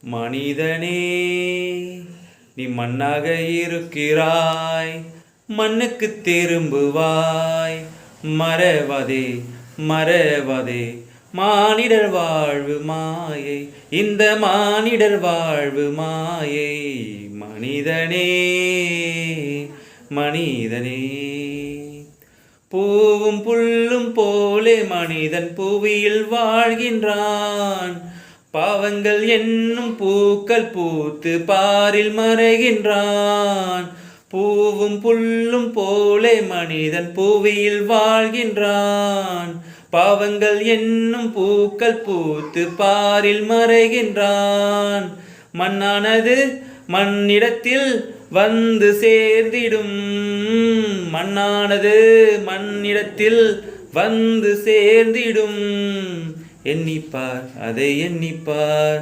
மனிதனே, நீ மண்ணாக இருக்கிறாய், மண்ணுக்கு திரும்புவாய். மறவாதே மறவாதே, மானிடர் வாழ்வு மாயை, இந்த மானிடர் வாழ்வு மாயை. மனிதனே மனிதனே, பூவும் புல்லும் போலே மனிதன் புவியில் வாழ்கின்றான். பாவங்கள் என்னும் பூக்கள் பூத்து பாரில் மறைகின்றான். பூவும் புல்லும் போலே மனிதன் புவியில் வாழ்கின்றான். பாவங்கள் என்னும் பூக்கள் பூத்து பாரில் மறைகின்றான். மண்ணானது மண்ணிடத்தில் வந்து சேர்ந்திடும். மண்ணானது மண்ணிடத்தில் வந்து சேர்ந்திடும். எண்ணிப்பார், அதை எண்ணிப்பார்,